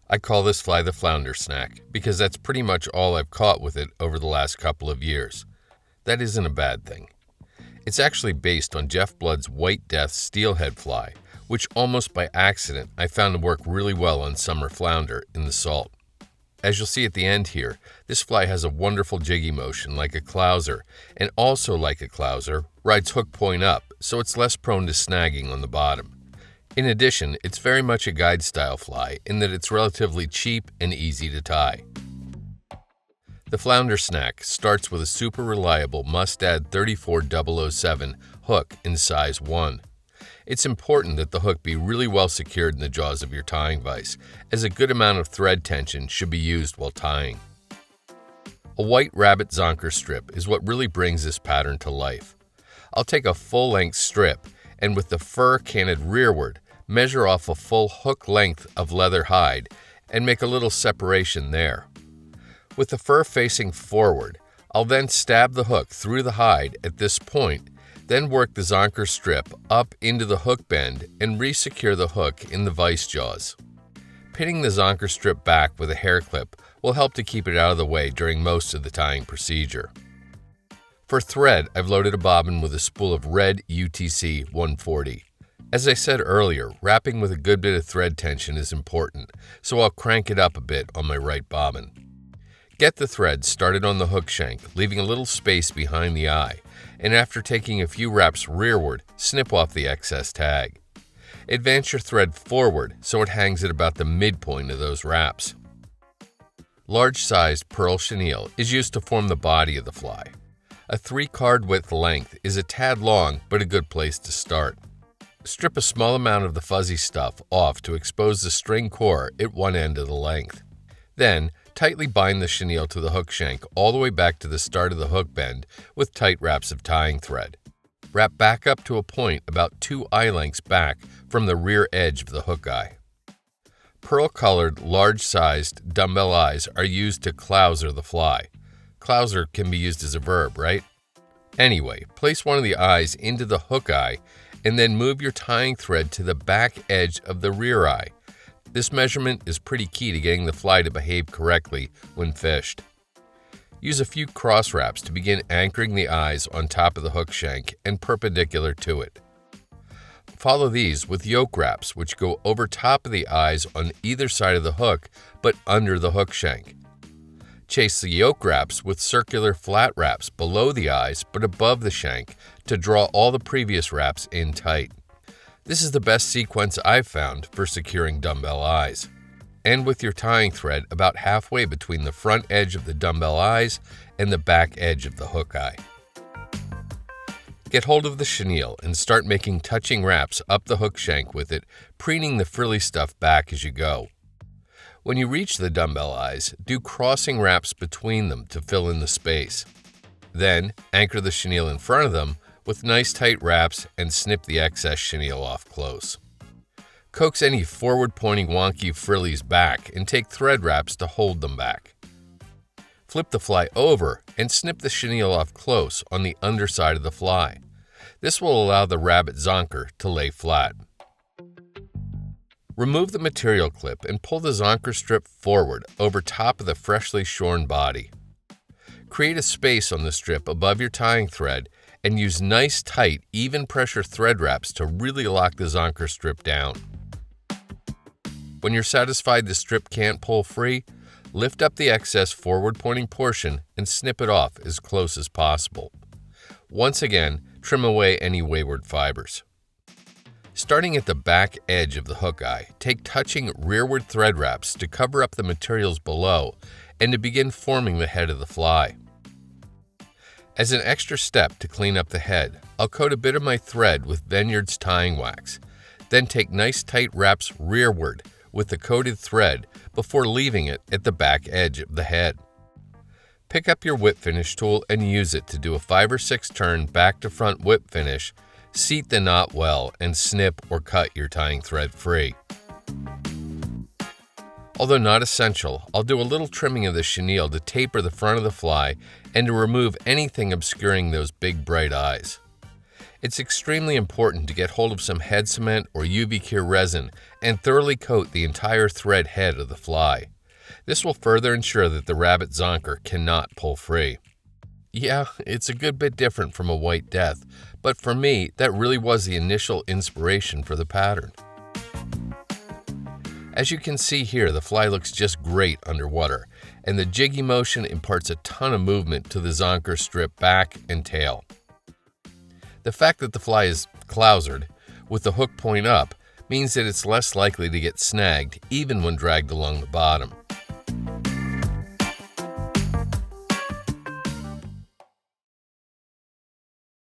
I call this fly the Flounder Snack because that's pretty much all I've caught with it over the last couple of years. That isn't a bad thing. It's actually based on Jeff Blood's White Death steelhead fly, which almost by accident I found to work really well on summer flounder in the salt. As you'll see at the end here, this fly has a wonderful jiggy motion like a clouser, and also like a clouser, rides hook point up, so it's less prone to snagging on the bottom. In addition, it's very much a guide style fly in that it's relatively cheap and easy to tie. The Flounder Snack starts with a super reliable Mustad 34007 hook in size 1. It's important that the hook be really well secured in the jaws of your tying vise, as a good amount of thread tension should be used while tying. A white rabbit Zonker strip is what really brings this pattern to life. I'll take a full-length strip and with the fur canted rearward, measure off a full hook length of leather hide and make a little separation there. With the fur facing forward, I'll then stab the hook through the hide at this point, then work the Zonker strip up into the hook bend and re-secure the hook in the vise jaws. Pinning the Zonker strip back with a hair clip will help to keep it out of the way during most of the tying procedure. For thread, I've loaded a bobbin with a spool of red UTC 140. As I said earlier, wrapping with a good bit of thread tension is important, so I'll crank it up a bit on my right bobbin. Get the thread started on the hook shank, leaving a little space behind the eye, and after taking a few wraps rearward, snip off the excess tag. Advance your thread forward so it hangs at about the midpoint of those wraps. Large-sized pearl chenille is used to form the body of the fly. A 3-card width length is a tad long, but a good place to start. Strip a small amount of the fuzzy stuff off to expose the string core at one end of the length. Then, tightly bind the chenille to the hook shank all the way back to the start of the hook bend with tight wraps of tying thread. Wrap back up to a point about 2 eye lengths back from the rear edge of the hook eye. Pearl-colored, large-sized dumbbell eyes are used to clouser the fly. Clouser can be used as a verb, right? Anyway, place one of the eyes into the hook eye and then move your tying thread to the back edge of the rear eye. This measurement is pretty key to getting the fly to behave correctly when fished. Use a few cross wraps to begin anchoring the eyes on top of the hook shank and perpendicular to it. Follow these with yoke wraps which go over top of the eyes on either side of the hook but under the hook shank. Chase the yoke wraps with circular flat wraps below the eyes but above the shank to draw all the previous wraps in tight. This is the best sequence I've found for securing dumbbell eyes. End with your tying thread about halfway between the front edge of the dumbbell eyes and the back edge of the hook eye. Get hold of the chenille and start making touching wraps up the hook shank with it, preening the frilly stuff back as you go. When you reach the dumbbell eyes, do crossing wraps between them to fill in the space. Then, anchor the chenille in front of them with nice tight wraps and snip the excess chenille off close. Coax any forward-pointing wonky frillies back and take thread wraps to hold them back. Flip the fly over and snip the chenille off close on the underside of the fly. This will allow the rabbit Zonker to lay flat. Remove the material clip and pull the Zonker strip forward over top of the freshly shorn body. Create a space on the strip above your tying thread and use nice, tight, even pressure thread wraps to really lock the Zonker strip down. When you're satisfied the strip can't pull free, lift up the excess forward-pointing portion and snip it off as close as possible. Once again, trim away any wayward fibers. Starting at the back edge of the hook eye, take touching rearward thread wraps to cover up the materials below and to begin forming the head of the fly. As an extra step to clean up the head, I'll coat a bit of my thread with Vineyard's tying wax, then take nice tight wraps rearward with the coated thread before leaving it at the back edge of the head. Pick up your whip finish tool and use it to do a 5 or 6 turn back to front whip finish, seat the knot well, and snip or cut your tying thread free. Although not essential, I'll do a little trimming of the chenille to taper the front of the fly and to remove anything obscuring those big bright eyes. It's extremely important to get hold of some head cement or UV cure resin and thoroughly coat the entire thread head of the fly. This will further ensure that the rabbit zonker cannot pull free. Yeah, it's a good bit different from a white death, but for me, that really was the initial inspiration for the pattern. As you can see here, the fly looks just great underwater, and the jiggy motion imparts a ton of movement to the zonker strip back and tail. The fact that the fly is clousered, with the hook point up, means that it's less likely to get snagged even when dragged along the bottom.